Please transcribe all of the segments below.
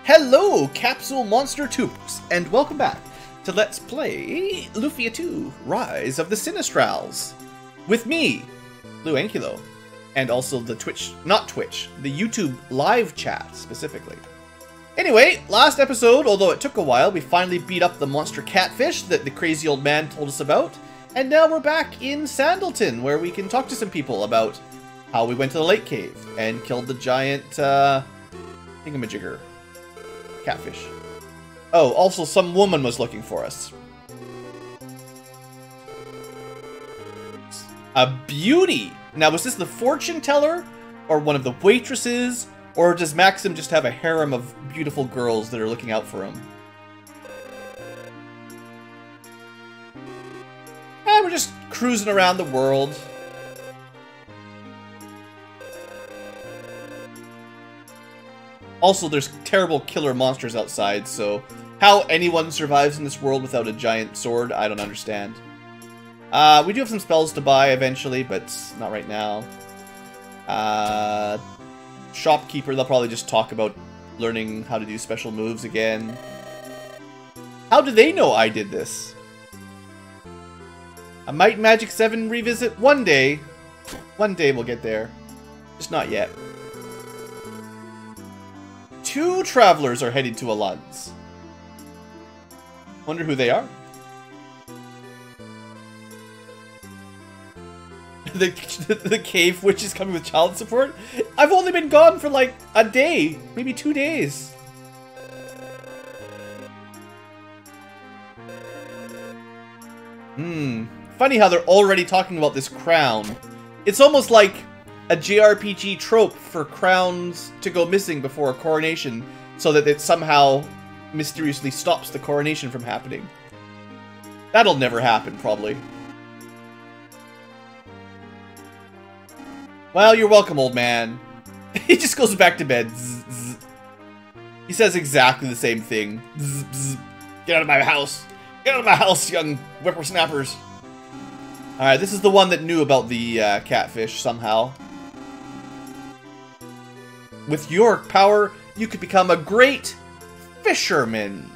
Hello, Capsule Monster Tubers, and welcome back to Let's Play Lufia 2, Rise of the Sinistrals. With me, BlueAnkylo, and also the the YouTube live chat, specifically. Anyway, last episode, although it took a while, we finally beat up the monster catfish that the crazy old man told us about, and now we're back in Sandleton, where we can talk to some people about how we went to the lake cave and killed the giant, thingamajigger. Catfish. Oh, also some woman was looking for us. A beauty! Now, was this the fortune teller? Or one of the waitresses? Or does Maxim just have a harem of beautiful girls that are looking out for him? We're just cruising around the world. Also, there's terrible killer monsters outside, so how anyone survives in this world without a giant sword, I don't understand. We do have some spells to buy eventually, but not right now. Shopkeeper, they'll probably just talk about learning how to do special moves again. How do they know I did this? A Might and Magic 7 revisit? One day. One day we'll get there. Just not yet. 2 travelers are headed to Alun's. Wonder who they are. The cave witch is coming with child support? I've only been gone for like a day, maybe 2 days. Funny how they're already talking about this crown. It's almost like a JRPG trope for crowns to go missing before a coronation so that it somehow mysteriously stops the coronation from happening. That'll never happen, probably. Well, you're welcome, old man. He just goes back to bed. Zzz, zzz. He says exactly the same thing. Zzz, zzz. Get out of my house. Get out of my house, young whippersnappers. Alright, this is the one that knew about the catfish somehow. With your power, you could become a great fisherman.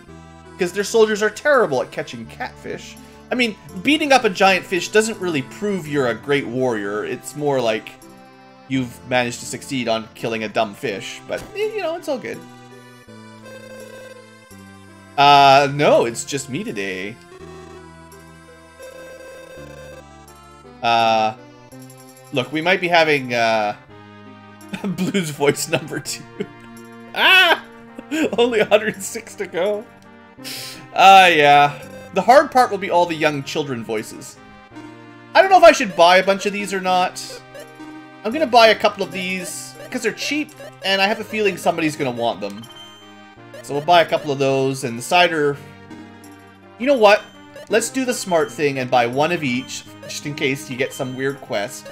Because their soldiers are terrible at catching catfish. I mean, beating up a giant fish doesn't really prove you're a great warrior. It's more like you've managed to succeed on killing a dumb fish. But, you know, it's all good. No, it's just me today. Look, we might be having, Blue's voice number 2. Ah! Only 106 to go. Yeah. The hard part will be all the young children voices. I don't know if I should buy a bunch of these or not. I'm gonna buy a couple of these because they're cheap, and I have a feeling somebody's gonna want them. So we'll buy a couple of those, and the cider... You know what? Let's do the smart thing and buy one of each, just in case you get some weird quest.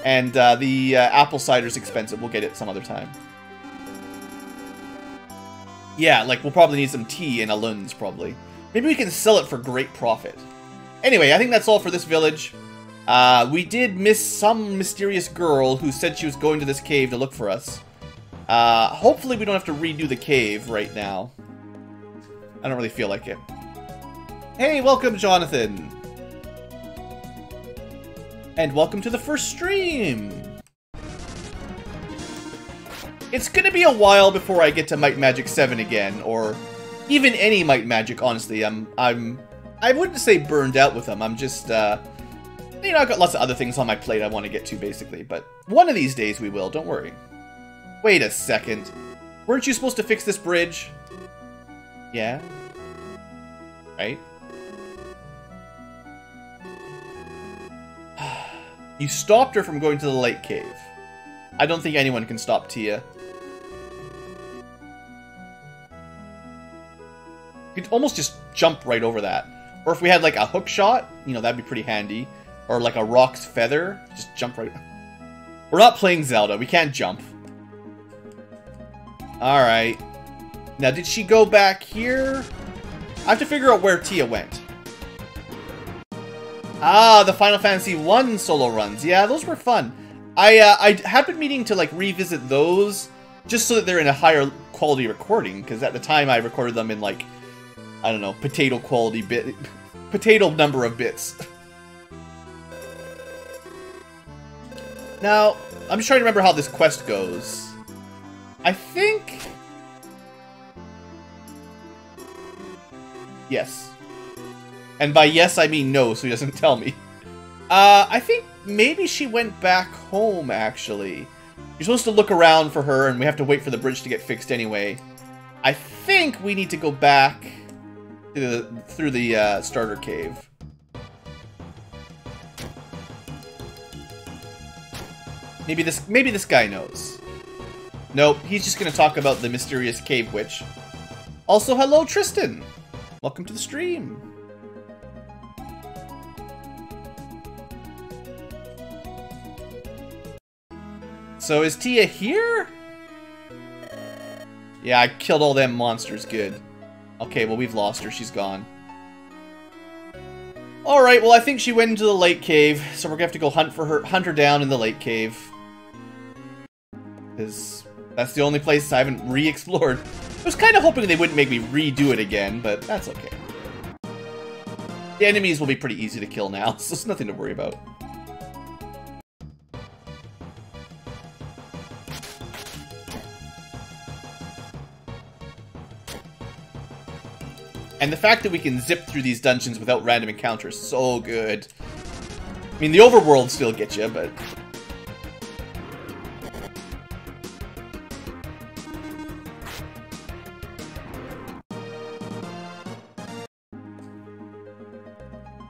And the apple cider's expensive. We'll get it some other time. Yeah, like we'll probably need some tea in Alun's, probably. Maybe we can sell it for great profit. Anyway, I think that's all for this village. We did miss some mysterious girl who said she was going to this cave to look for us. Hopefully we don't have to redo the cave right now. I don't really feel like it. Hey, welcome, Jonathan. And welcome to the first stream! It's gonna be a while before I get to Might Magic 7 again, or even any Might Magic, honestly. I wouldn't say burned out with them, I'm just, you know, I've got lots of other things on my plate I want to get to, basically, but one of these days we will, don't worry. Wait a second. Weren't you supposed to fix this bridge? Yeah? Right? You stopped her from going to the lake cave. I don't think anyone can stop Tia. You could almost just jump right over that. Or if we had like a hook shot, you know, that'd be pretty handy. Or like a rock's feather, just jump right... We're not playing Zelda, we can't jump. Alright. Now, did she go back here? I have to figure out where Tia went. Ah, the Final Fantasy 1 solo runs. Yeah, those were fun. I have been meaning to like revisit those just so that they're in a higher quality recording, because at the time I recorded them in, like, I don't know, potato quality bit, potato number of bits. Now, I'm just trying to remember how this quest goes. I think... Yes. And by yes, I mean no, so he doesn't tell me. I think maybe she went back home, actually. You're supposed to look around for her, and we have to wait for the bridge to get fixed anyway. I think we need to go back to through the starter cave. Maybe this guy knows. Nope, he's just gonna talk about the mysterious cave witch. Also, hello, Tristan! Welcome to the stream. So is Tia here? Yeah, I killed all them monsters, good. Okay, well we've lost her, she's gone. Alright, well I think she went into the lake cave, so we're gonna have to go hunt her down in the lake cave. Because that's the only place I haven't re-explored. I was kind of hoping they wouldn't make me redo it again, but that's okay. The enemies will be pretty easy to kill now, so it's nothing to worry about. And the fact that we can zip through these dungeons without random encounters is so good. I mean, the overworld still gets you, but...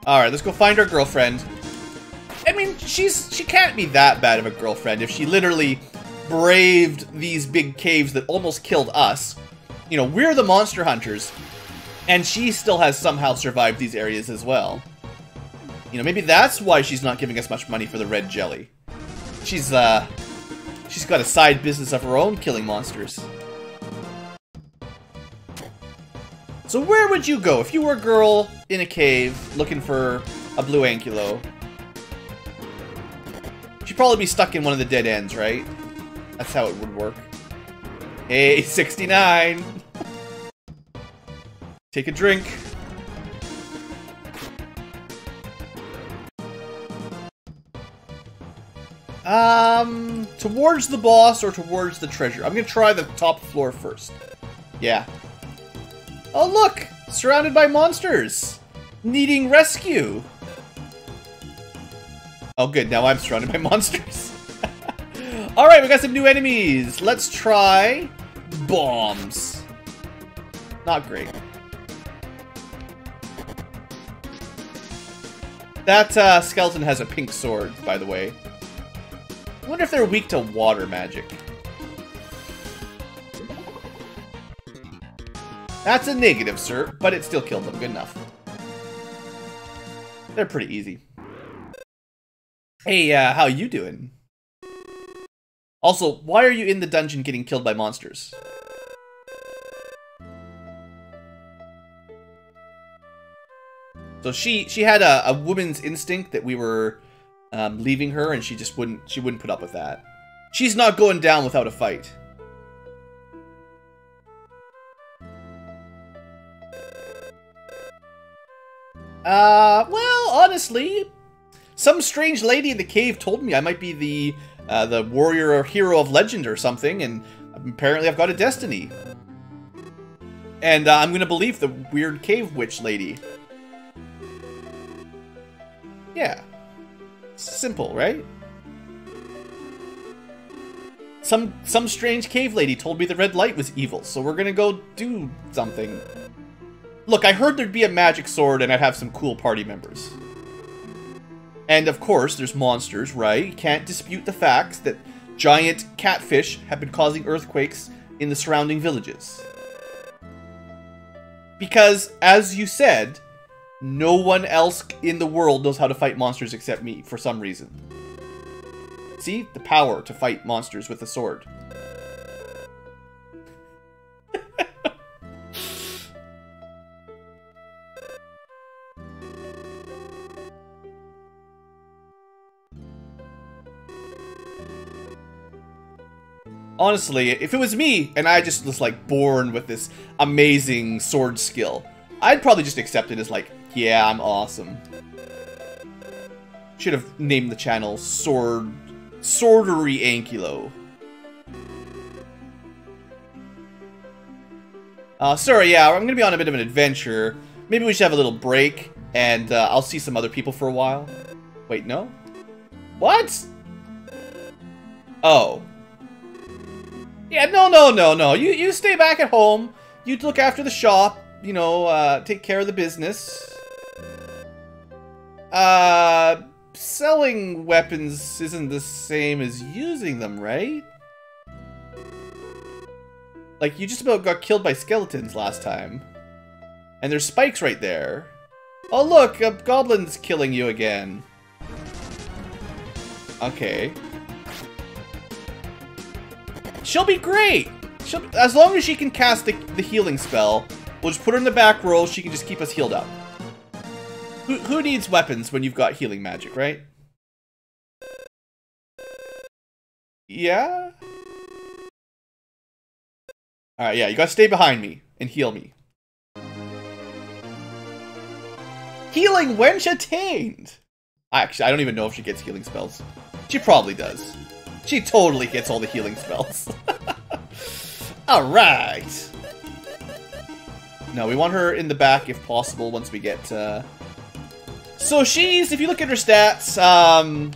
Alright, let's go find our girlfriend. I mean, she can't be that bad of a girlfriend if she literally braved these big caves that almost killed us. You know, we're the monster hunters. And she still has somehow survived these areas as well. You know, maybe that's why she's not giving us much money for the red jelly. She's got a side business of her own killing monsters. So where would you go if you were a girl in a cave looking for a BlueAnkylo? She'd probably be stuck in one of the dead ends, right? That's how it would work. Hey, 69! Take a drink. Towards the boss or towards the treasure? I'm gonna try the top floor first. Yeah. Oh look! Surrounded by monsters! Needing rescue! Oh good, now I'm surrounded by monsters. Alright, we got some new enemies! Let's try... bombs. Not great. That skeleton has a pink sword, by the way. I wonder if they're weak to water magic. That's a negative, sir, but it still killed them. Good enough. They're pretty easy. Hey, how you doing? Also, why are you in the dungeon getting killed by monsters? So she had a woman's instinct that we were leaving her, and she wouldn't put up with that. She's not going down without a fight. Well, honestly, some strange lady in the cave told me I might be the warrior or hero of legend or something, and apparently I've got a destiny. And I'm gonna believe the weird cave witch lady. Yeah. Simple, right? Some strange cave lady told me the red light was evil, so we're gonna go do something. Look, I heard there'd be a magic sword and I'd have some cool party members. And of course, there's monsters, right? You can't dispute the facts that giant catfish have been causing earthquakes in the surrounding villages. Because, as you said, no one else in the world knows how to fight monsters except me, for some reason. See? The power to fight monsters with a sword. Honestly, if it was me, and I just was like born with this amazing sword skill, I'd probably just accept it as like, yeah, I'm awesome. Should have named the channel BlueAnkylo. Sorry, yeah, I'm gonna be on a bit of an adventure. Maybe we should have a little break, and I'll see some other people for a while. Wait, no? What? Oh. Yeah, no. You stay back at home. You look after the shop. You know, take care of the business. Selling weapons isn't the same as using them, right? Like, you just about got killed by skeletons last time. And there's spikes right there. Oh, look, a goblin's killing you again. Okay. She'll be great! As long as she can cast the healing spell, we'll just put her in the back row, she can just keep us healed up. Who needs weapons when you've got healing magic, right? Yeah? Alright, yeah, you gotta stay behind me and heal me. Healing wench attained! Actually, I don't even know if she gets healing spells. She probably does. She totally gets all the healing spells. Alright! No, we want her in the back if possible once we get... So she's, if you look at her stats,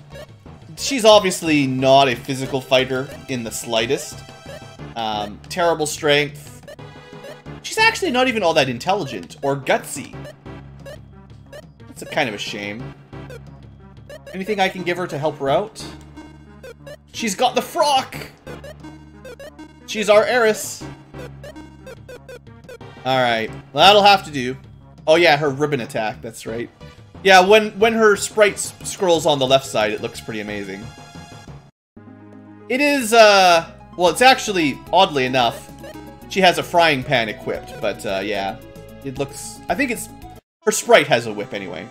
she's obviously not a physical fighter in the slightest. Terrible strength. She's actually not even all that intelligent or gutsy. That's a kind of a shame. Anything I can give her to help her out? She's got the frock! She's our heiress. Alright, well, that'll have to do. Oh yeah, her ribbon attack, that's right. Yeah, when her sprite scrolls on the left side, it looks pretty amazing. It is, well, it's actually, oddly enough, she has a frying pan equipped, but, yeah. It looks, I think it's, her sprite has a whip anyway.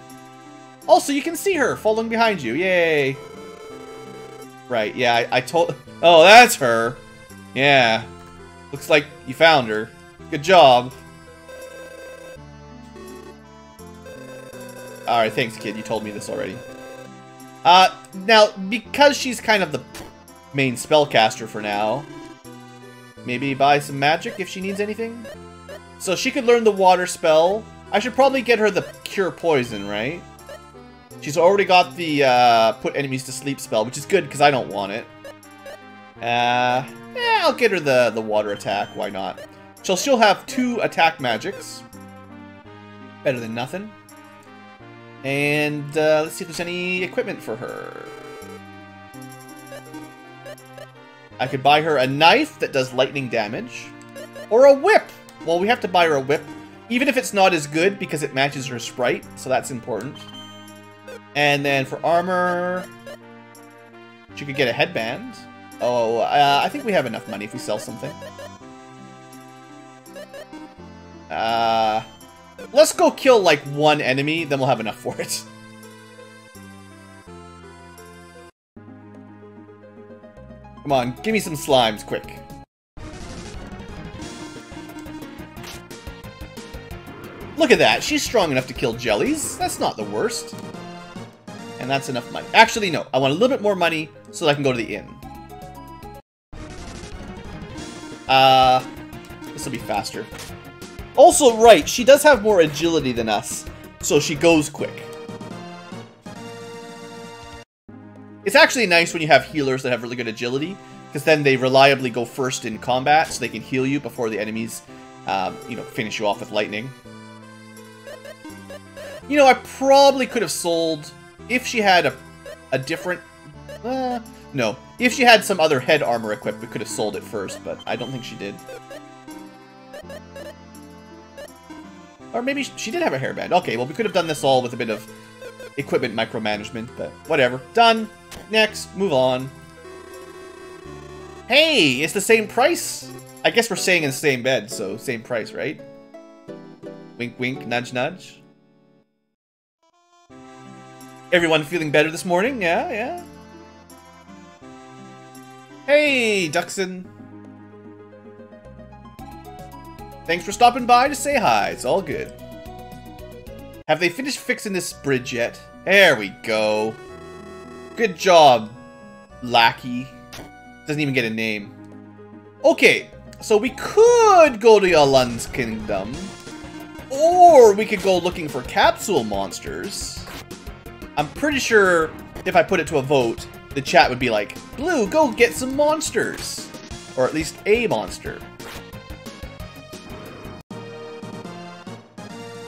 Also, you can see her following behind you, yay! Right, yeah, I told, oh, that's her! Yeah. Looks like you found her. Good job. Alright, thanks, kid. You told me this already. Now, because she's kind of the main spellcaster for now, maybe buy some magic if she needs anything? So she could learn the water spell. I should probably get her the cure poison, right? She's already got the put enemies to sleep spell, which is good because I don't want it. Yeah, I'll get her the water attack. Why not? So she'll have 2 attack magics. Better than nothing. And let's see if there's any equipment for her. I could buy her a knife that does lightning damage. Or a whip! Well, we have to buy her a whip. Even if it's not as good because it matches her sprite. So that's important. And then for armor... she could get a headband. Oh, I think we have enough money if we sell something. Let's go kill, like, 1 enemy, then we'll have enough for it. Come on, give me some slimes, quick. Look at that, she's strong enough to kill jellies. That's not the worst. And that's enough money. Actually, no, I want a little bit more money so that I can go to the inn. This will be faster. Also, right, she does have more agility than us, so she goes quick. It's actually nice when you have healers that have really good agility, because then they reliably go first in combat, so they can heal you before the enemies, you know, finish you off with lightning. You know, I probably could have sold, if she had a different... no. If she had some other head armor equipped, we could have sold it first, but I don't think she did. Or maybe she did have a hairband. Okay, well, we could have done this all with a bit of equipment micromanagement, but whatever. Done. Next. Move on. Hey, it's the same price. I guess we're staying in the same bed, so same price, right? Wink, wink, nudge, nudge. Everyone feeling better this morning? Yeah, yeah. Hey, Duxon. Thanks for stopping by to say hi. It's all good. Have they finished fixing this bridge yet? There we go. Good job, lackey. Doesn't even get a name. Okay, so we could go to Yalun's Kingdom. Or we could go looking for capsule monsters. I'm pretty sure if I put it to a vote, the chat would be like, Blue, go get some monsters. Or at least a monster.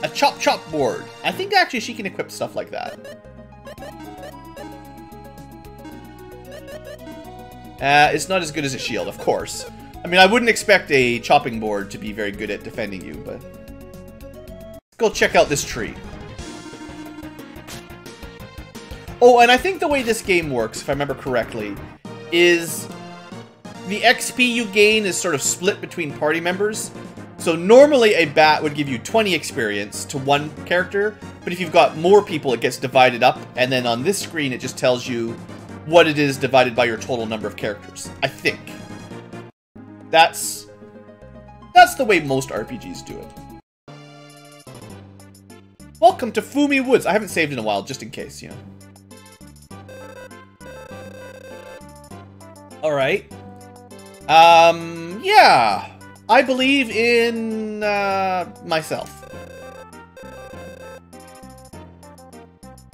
A chop chop board. I think actually she can equip stuff like that. It's not as good as a shield, of course. I mean, I wouldn't expect a chopping board to be very good at defending you, but... Go check out this tree. Oh, and I think the way this game works, if I remember correctly, is the XP you gain is sort of split between party members. So normally a bat would give you 20 experience to one character, but if you've got more people, it gets divided up, and then on this screen it just tells you what it is divided by your total number of characters. I think. That's the way most RPGs do it. Welcome to Fumi Woods. I haven't saved in a while, just in case, you know. Alright. Yeah. I believe in, myself.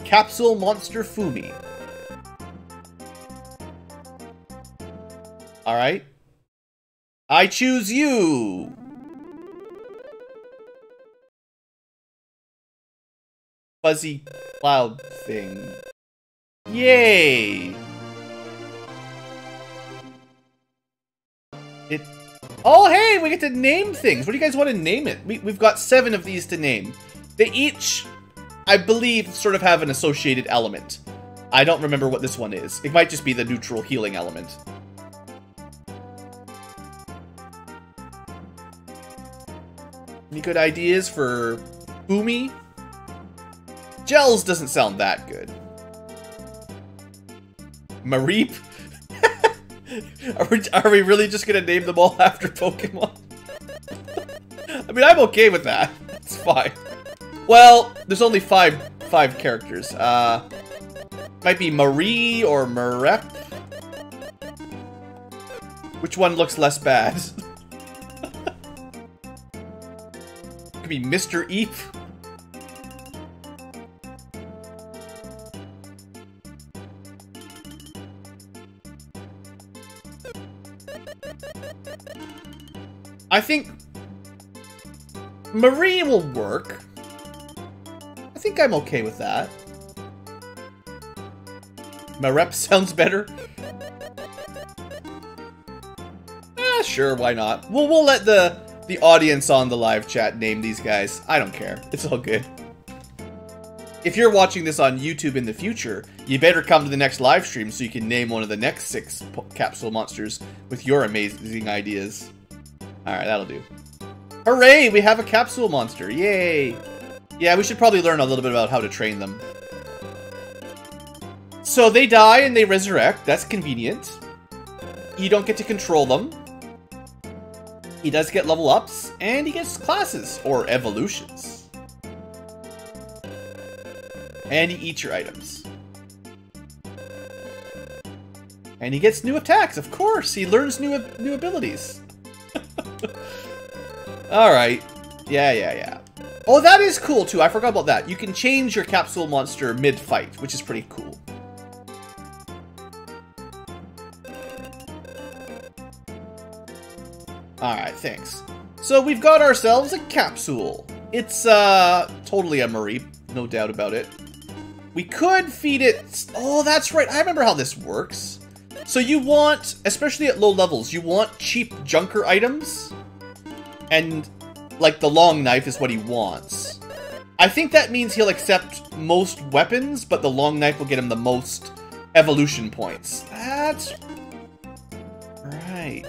Capsule Monster Fumi. Alright. I choose you! Fuzzy cloud thing. Yay! Oh, hey, we get to name things. What do you guys want to name it? We've got 7 of these to name. They each, I believe, sort of have an associated element. I don't remember what this one is. It might just be the neutral healing element. Any good ideas for Boomy? Gels doesn't sound that good. Mareep? Are we really just gonna name them all after Pokemon? I mean, I'm okay with that. It's fine. Well, there's only five characters. Might be Marie or Marep. Which one looks less bad? Could be Mr. Eep. I think Marie will work. I think I'm okay with that. Marep sounds better. Sure, why not? We'll let the audience on the live chat name these guys. I don't care. It's all good. If you're watching this on YouTube in the future, you better come to the next live stream so you can name one of the next 6 capsule monsters with your amazing ideas. Alright, that'll do. Hooray! We have a capsule monster. Yay! Yeah, we should probably learn a little bit about how to train them. So they die and they resurrect. That's convenient. You don't get to control them. He does get level ups, and he gets classes, or evolutions. And he eats your items. And he gets new attacks, of course! He learns new abilities. Alright. Yeah. Oh, that is cool, too. I forgot about that. You can change your capsule monster mid-fight, which is pretty cool. Alright, thanks. So we've got ourselves a capsule. It's, totally a Mareep, no doubt about it. We could feed it... Oh, that's right. I remember how this works. So you want, especially at low levels, you want cheap junker items. And, like, the long knife is what he wants. I think that means he'll accept most weapons, but the long knife will get him the most evolution points. That's... right.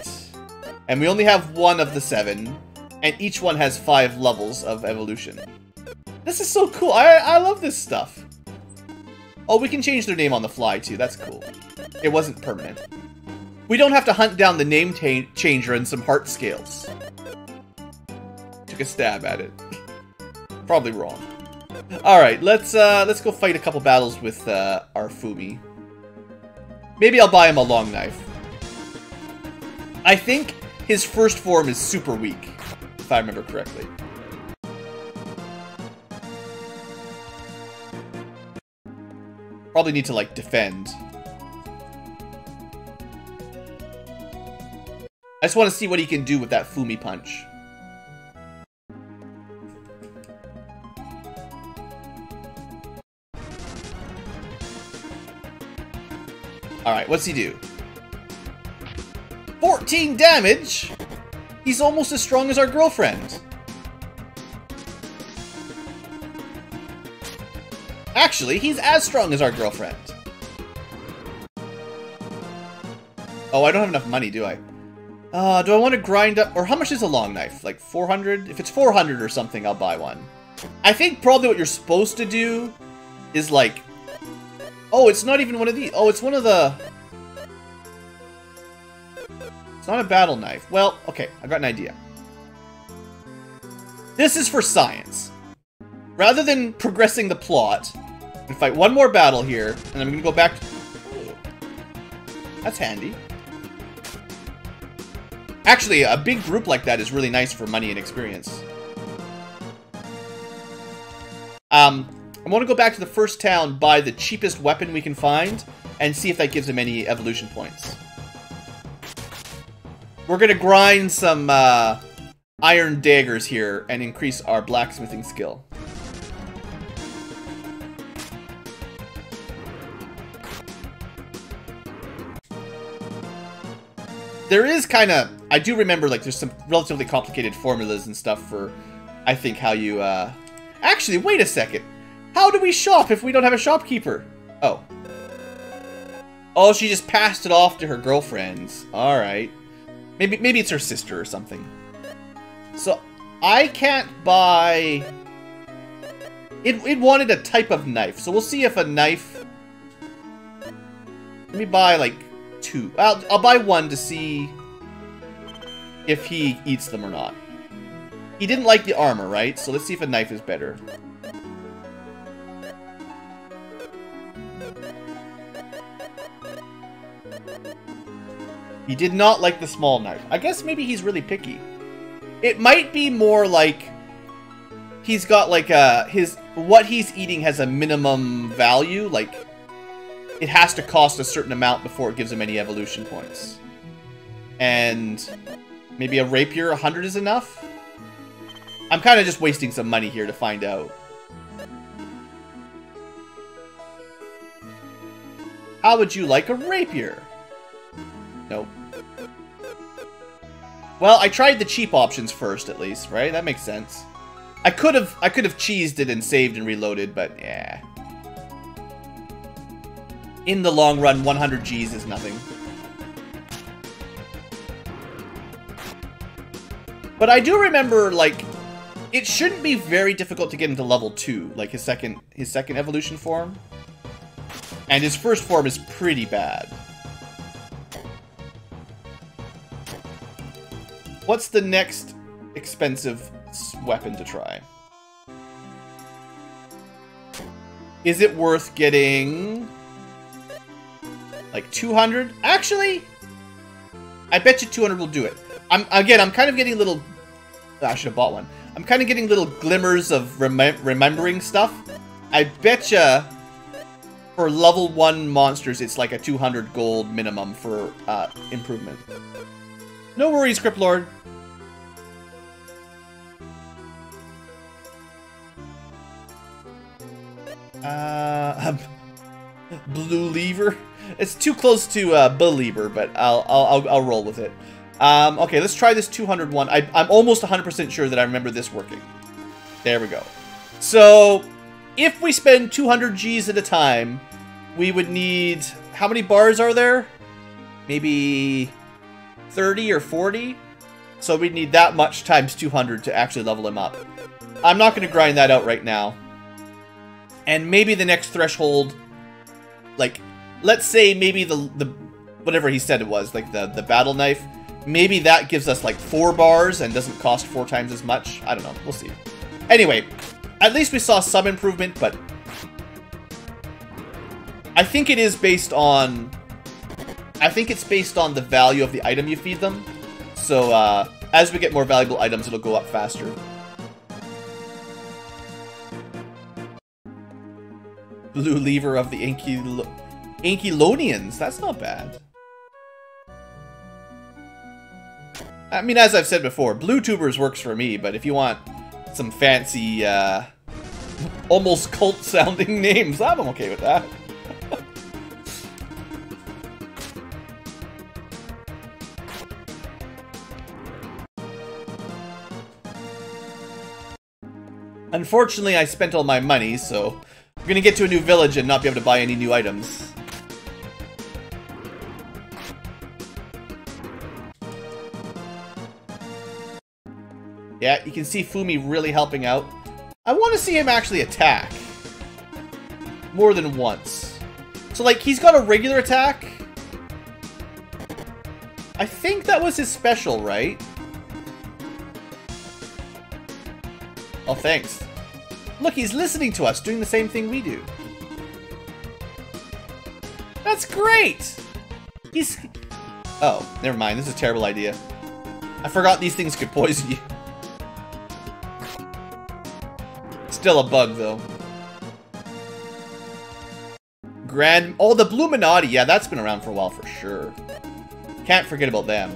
And we only have 1 of the 7, and each one has 5 levels of evolution. This is so cool. I love this stuff. Oh, we can change their name on the fly, too. That's cool. It wasn't permanent. We don't have to hunt down the name changer and some heart scales. took a stab at it. Probably wrong. Alright, let's go fight a couple battles with our Fumi. Maybe I'll buy him a long knife. I think his first form is super weak, if I remember correctly. Probably need to, like, defend. I just want to see what he can do with that Fumi punch. Alright, what's he do? 14 damage? He's almost as strong as our girlfriend. Actually, he's as strong as our girlfriend. Oh, I don't have enough money, do I? Do I want to grind up... Or how much is a long knife? Like 400? If it's 400 or something, I'll buy one. I think probably what you're supposed to do is like... Oh, it's not even one of these. Oh, it's one of the... It's not a battle knife. Well, okay, I got an idea. This is for science. Rather than progressing the plot, I'm going to fight one more battle here, and I'm going to go back to... Ooh. That's handy. Actually, a big group like that is really nice for money and experience. I want to go back to the first town, buy the cheapest weapon we can find, and see if that gives him any evolution points. We're going to grind some iron daggers here and increase our blacksmithing skill. There is kind of... I do remember, like, there's some relatively complicated formulas and stuff for, I think, how you... Actually, wait a second. How do we shop if we don't have a shopkeeper? Oh. Oh, she just passed it off to her girlfriends. Alright. Maybe it's her sister or something. So, I can't buy... It wanted a type of knife. So we'll see if a knife... Let me buy, like, 2. I'll buy 1 to see if he eats them or not. He didn't like the armor, right? So let's see if a knife is better. He did not like the small knife. I guess maybe he's really picky. It might be more like he's got like what he's eating has a minimum value, like it has to cost a certain amount before it gives him any evolution points. And maybe a rapier 100 is enough? I'm kind of just wasting some money here to find out. How would you like a rapier? Nope. Well, I tried the cheap options first, at least, right? That makes sense. I could have cheesed it and saved and reloaded, but yeah. In the long run, 100 Gs is nothing. But I do remember, like, it shouldn't be very difficult to get into level 2, like his second evolution form. And his first form is pretty bad. What's the next expensive weapon to try? Is it worth getting... like 200? Actually, I bet you 200 will do it. I'm kind of getting little... I should have bought one. I'm kind of getting little glimmers of remembering stuff. I bet you for level 1 monsters, it's like a 200 gold minimum for improvement. No worries, Crypt Lord. Blue lever. It's too close to believer, but I'll roll with it. Okay, let's try this 200 one. I'm almost 100% sure that I remember this working. There we go. So, if we spend 200 Gs at a time, we would need... How many bars are there? Maybe 30 or 40? So we'd need that much times 200 to actually level him up. I'm not going to grind that out right now. And maybe the next threshold... Like, let's say maybe the whatever he said it was, like the battle knife. maybe that gives us like 4 bars and doesn't cost 4 times as much. I don't know. We'll see. Anyway, at least we saw some improvement, but I think it is based on... I think it's based on the value of the item you feed them. So, as we get more valuable items, it'll go up faster. Blue lever of the Ankylonians. That's not bad. I mean, as I've said before, Blue Tubers works for me, but if you want some fancy, almost cult-sounding names, I'm okay with that. Unfortunately, I spent all my money, so I'm gonna get to a new village and not be able to buy any new items. Yeah, you can see Fumi really helping out. I want to see him actually attack. More than once. So, like, he's got a regular attack. I think that was his special, right? Oh, thanks. Look, he's listening to us, doing the same thing we do. That's great! He's... Oh, never mind. This is a terrible idea. I forgot these things could poison you. Still a bug, though. Oh, the Blueminati. Yeah, that's been around for a while for sure. Can't forget about them.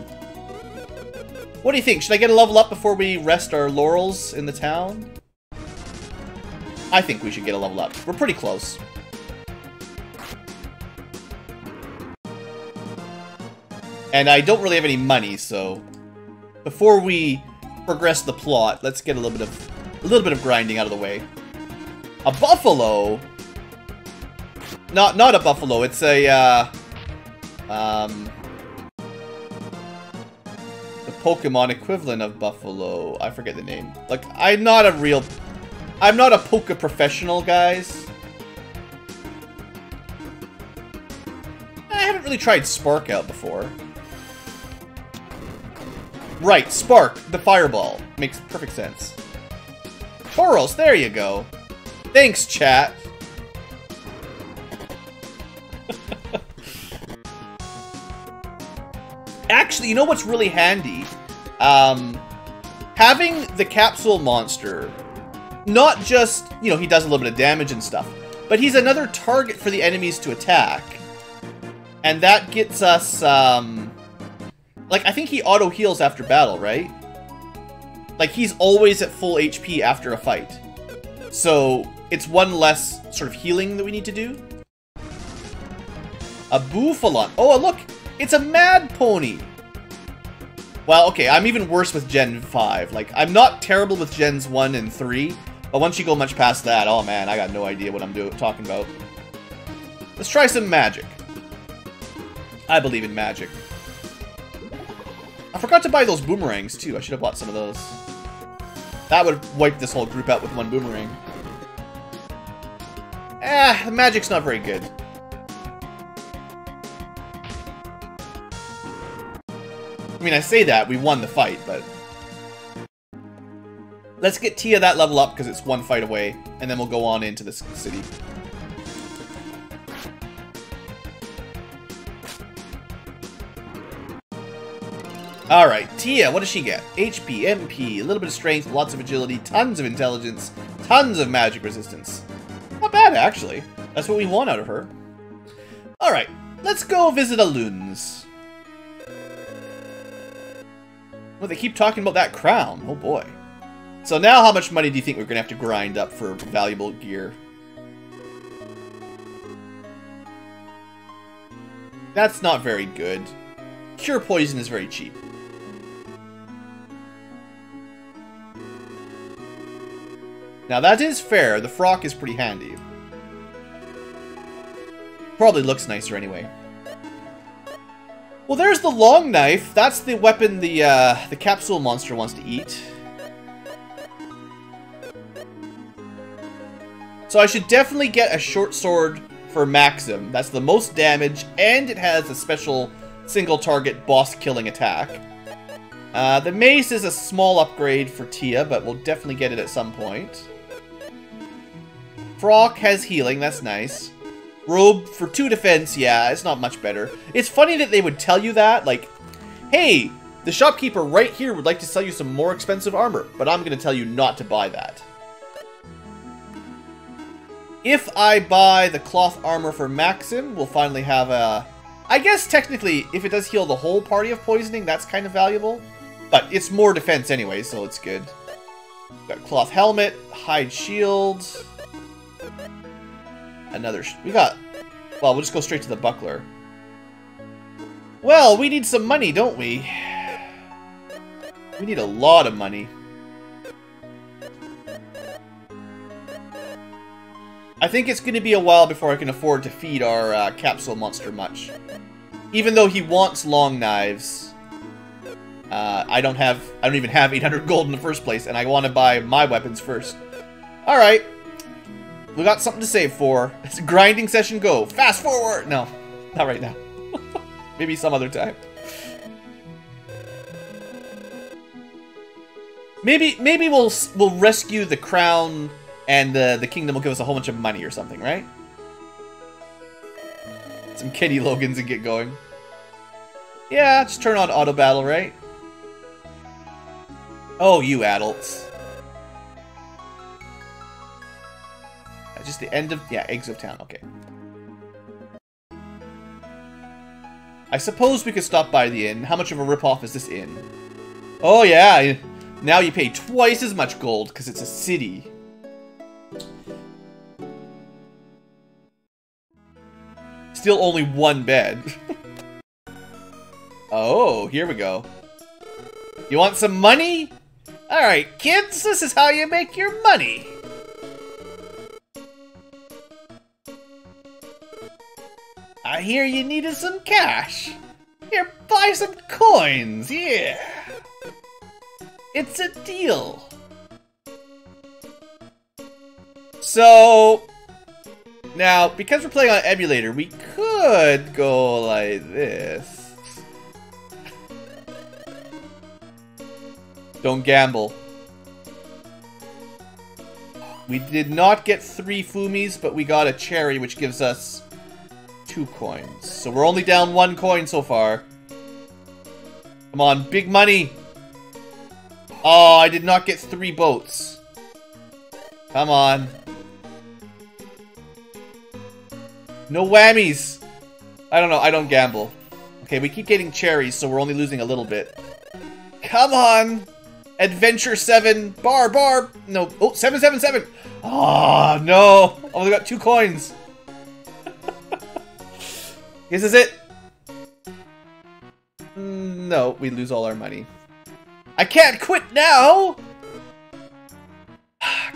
What do you think? Should I get a level up before we rest our laurels in the town? I think we should get a level up. We're pretty close. And I don't really have any money, so before we progress the plot, let's get a little bit of grinding out of the way. A buffalo? Not a buffalo. It's a the Pokemon equivalent of buffalo. I forget the name. Like, I'm not a Poke professional, guys. I haven't really tried Spark out before. Right, Spark, the fireball. Makes perfect sense. Tauros, there you go. Thanks, chat. Actually, you know what's really handy? Having the capsule monster, not just, you know, he does a little bit of damage and stuff, but he's another target for the enemies to attack. And that gets us, like, I think he auto-heals after battle, right? Like, he's always at full HP after a fight. So, it's one less sort of healing that we need to do. A Bouffalant. Oh, look! It's a Mad Pony! Well, okay, I'm even worse with Gen 5. Like, I'm not terrible with Gens 1 and 3, but once you go much past that, oh man, I got no idea what I'm talking about. Let's try some magic. I believe in magic. I forgot to buy those boomerangs, too. I should have bought some of those. That would wipe this whole group out with one boomerang. The magic's not very good. I mean, I say that, we won the fight, but... Let's get Tia that level up, because it's one fight away, and then we'll go on into this city. Alright, Tia, what does she get? HP, MP, a little bit of strength, lots of agility, tons of intelligence, tons of magic resistance. Not bad, actually. That's what we want out of her. Alright, let's go visit Aloons. Well, they keep talking about that crown. Oh boy. So now how much money do you think we're going to have to grind up for valuable gear? That's not very good. Cure poison is very cheap. Now that is fair. The frock is pretty handy. Probably looks nicer anyway. Well, there's the long knife. That's the weapon the capsule monster wants to eat. So I should definitely get a short sword for Maxim. That's the most damage, and it has a special single target boss killing attack. The mace is a small upgrade for Tia, but we'll definitely get it at some point. Frock has healing, that's nice. Robe for 2 defense, yeah, it's not much better. It's funny that they would tell you that, like, hey, the shopkeeper right here would like to sell you some more expensive armor, but I'm going to tell you not to buy that. If I buy the cloth armor for Maxim, we'll finally have a... I guess technically, if it does heal the whole party of poisoning, that's kind of valuable. But it's more defense anyway, so it's good. Got cloth helmet, hide shield. Another... we got... well, we'll just go straight to the buckler. Well, we need some money, don't we? We need a lot of money. I think it's going to be a while before I can afford to feed our capsule monster much. Even though he wants long knives, I don't even have 800 gold in the first place, and I want to buy my weapons first. All right, we got something to save for. It's a grinding session. Go fast forward. No, not right now. Maybe some other time. Maybe we'll rescue the crown. And the kingdom will give us a whole bunch of money or something, right? Some Kenny Logans and get going. Yeah, just turn on auto battle, right? Oh, you adults. Just the end of... yeah, eggs of town, okay. I suppose we could stop by the inn. How much of a ripoff is this inn? Oh, yeah. Now you pay twice as much gold because it's a city. Still only 1 bed. Oh, here we go. You want some money? Alright, kids, this is how you make your money. I hear you needed some cash. Here, buy some coins, yeah. It's a deal. So... now, because we're playing on emulator, we could go like this. Don't gamble. We did not get 3 Fumis, but we got a cherry, which gives us 2 coins. So we're only down 1 coin so far. Come on, big money. Oh, I did not get 3 boats. Come on. No whammies! I don't know, I don't gamble. Okay, we keep getting cherries, so we're only losing a little bit. Come on! Adventure 7! Bar! No, oh, 777! Oh, no! Only got 2 coins! This is it! No, we lose all our money. I can't quit now!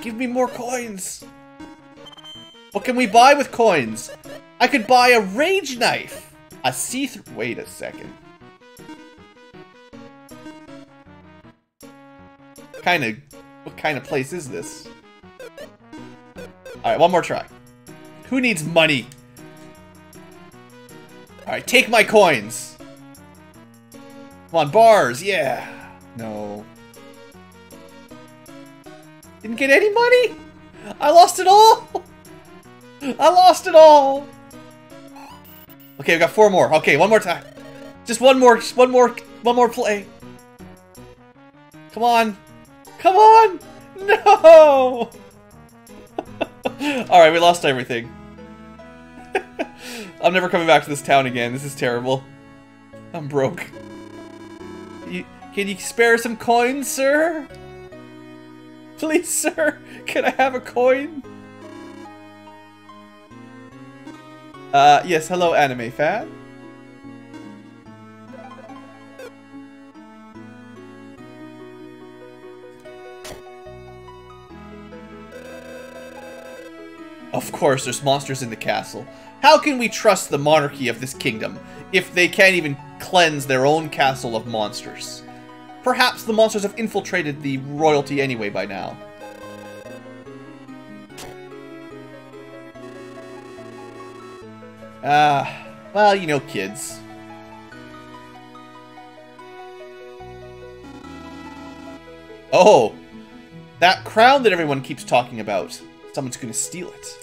Give me more coins! What can we buy with coins? I could buy a rage knife! A see-through... wait a second. What kind of place is this? Alright, one more try. Who needs money? Alright, take my coins! Come on, bars, yeah! No. Didn't get any money? I lost it all! I lost it all! Okay, we got 4 more. Okay, one more time. Just one more play. Come on. Come on! No! Alright, we lost everything. I'm never coming back to this town again. This is terrible. I'm broke. Can you spare some coins, sir? Please, sir. Can I have a coin? Yes, hello, anime fan. Of course, there's monsters in the castle. How can we trust the monarchy of this kingdom if they can't even cleanse their own castle of monsters? Perhaps the monsters have infiltrated the royalty anyway by now. Well, you know, kids. Oh! That crown that everyone keeps talking about. Someone's gonna steal it.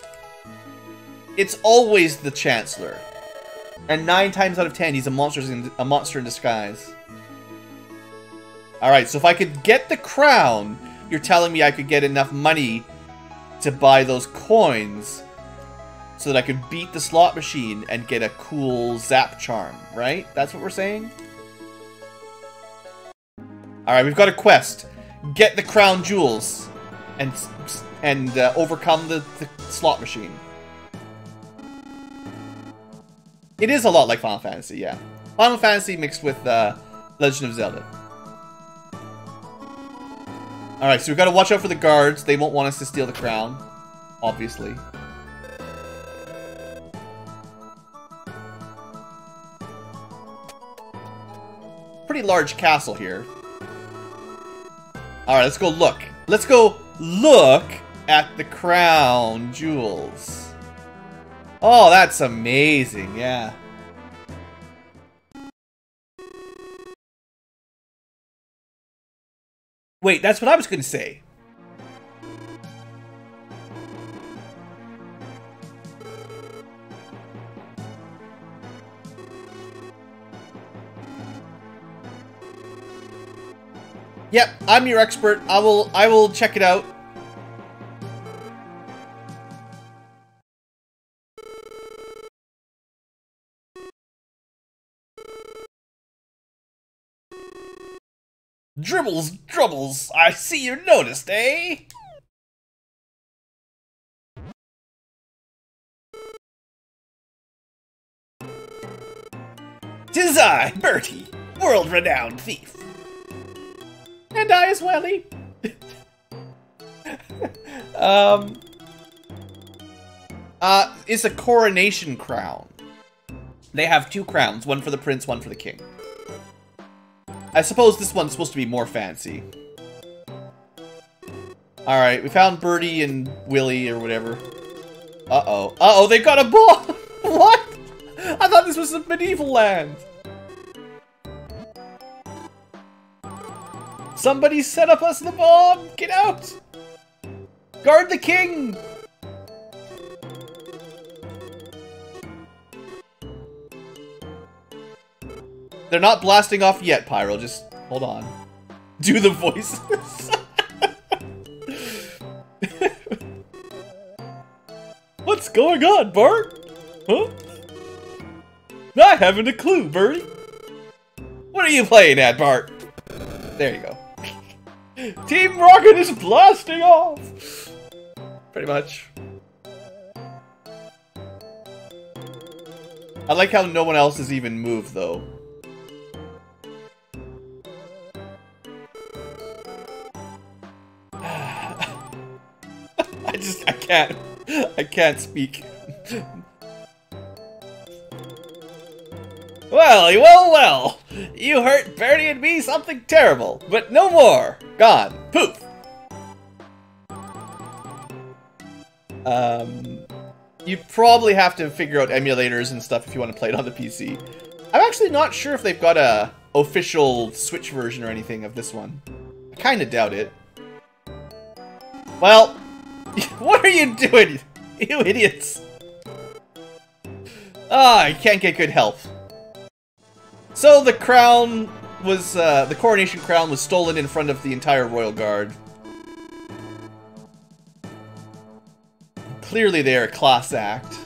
It's always the Chancellor. And 9 times out of 10, he's a monster in disguise. Alright, so if I could get the crown, you're telling me I could get enough money to buy those coins so that I could beat the slot machine and get a cool zap charm, right? That's what we're saying? Alright, we've got a quest. Get the crown jewels and overcome the slot machine. It is a lot like Final Fantasy, yeah. Final Fantasy mixed with Legend of Zelda. Alright, so we've got to watch out for the guards. They won't want us to steal the crown, obviously. Pretty large castle here. Alright, let's go look. Let's go look at the crown jewels. Oh, that's amazing, yeah. Wait, that's what I was going to say. Yep, I'm your expert. I will check it out. Dribbles, drubbles, I see you noticed, eh? "'Tis I, Bertie, world-renowned thief." "And I as welly." It's a coronation crown. They have 2 crowns, one for the prince, one for the king. I suppose this one's supposed to be more fancy. Alright, we found Birdie and Willy or whatever. Uh-oh. Uh-oh, they got a bomb! What? I thought this was a medieval land. Somebody set up us the bomb! Get out! Guard the king! They're not blasting off yet, Pyro. Just hold on. Do the voices. What's going on, Bart? Huh? Not having a clue, Birdie. What are you playing at, Bart? There you go. Team Rocket is blasting off! Pretty much. I like how no one else has even moved, though. I can't speak. Well. You hurt Bertie and me something terrible, but no more. Gone. Poof. You probably have to figure out emulators and stuff if you want to play it on the PC. I'm actually not sure if they've got a official Switch version or anything of this one. I kind of doubt it. Well, what are you doing, you idiots? Ah, you can't get good help. So the crown was, the coronation crown was stolen in front of the entire royal guard. Clearly they are a class act.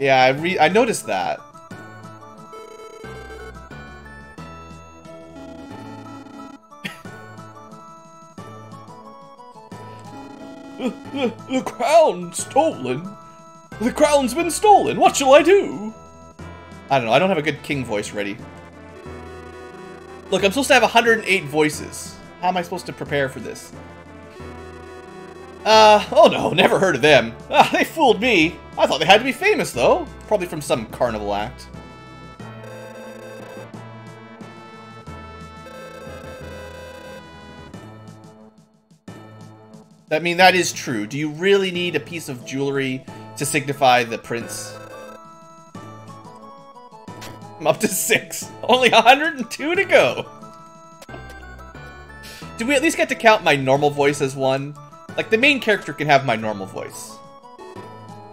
Yeah, I noticed that. The crown stolen? The crown's been stolen. What shall I do? I don't know. I don't have a good king voice ready. Look, I'm supposed to have 108 voices. How am I supposed to prepare for this? Oh no, never heard of them. Ah, they fooled me. I thought they had to be famous, though. Probably from some carnival act. I mean, that is true. Do you really need a piece of jewelry to signify the prince? I'm up to 6. Only 102 to go. Do we at least get to count my normal voice as one? Like, the main character can have my normal voice.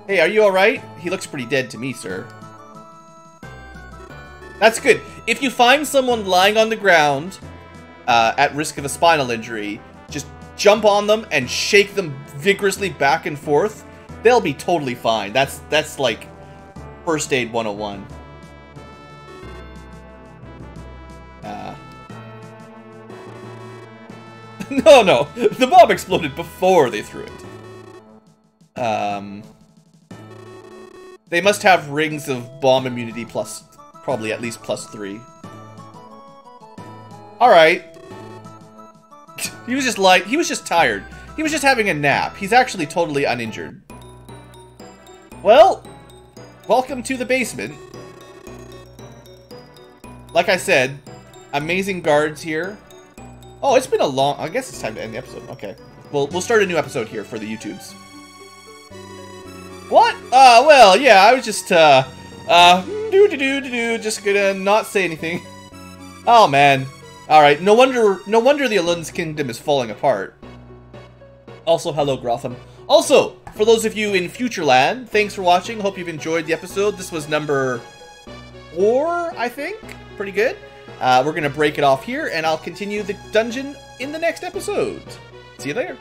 Hey, are you alright? He looks pretty dead to me, sir. That's good. If you find someone lying on the ground at risk of a spinal injury, just jump on them and shake them vigorously back and forth. They'll be totally fine. That's like First Aid 101. No. The bomb exploded before they threw it. They must have rings of bomb immunity plus, probably at least +3. Alright. He was just tired. He was just having a nap. He's actually totally uninjured. Well, welcome to the basement. Like I said, amazing guards here. Oh, it's been a long... I guess it's time to end the episode. Okay. We'll start a new episode here for the YouTubes. What? Well, yeah, I was just, just gonna not say anything. Oh, man. Alright, no wonder the Alun's Kingdom is falling apart. Also, hello, Grotham. Also, for those of you in Futureland, thanks for watching. Hope you've enjoyed the episode. This was number 4, I think. Pretty good. We're gonna break it off here, and I'll continue the dungeon in the next episode. See you later.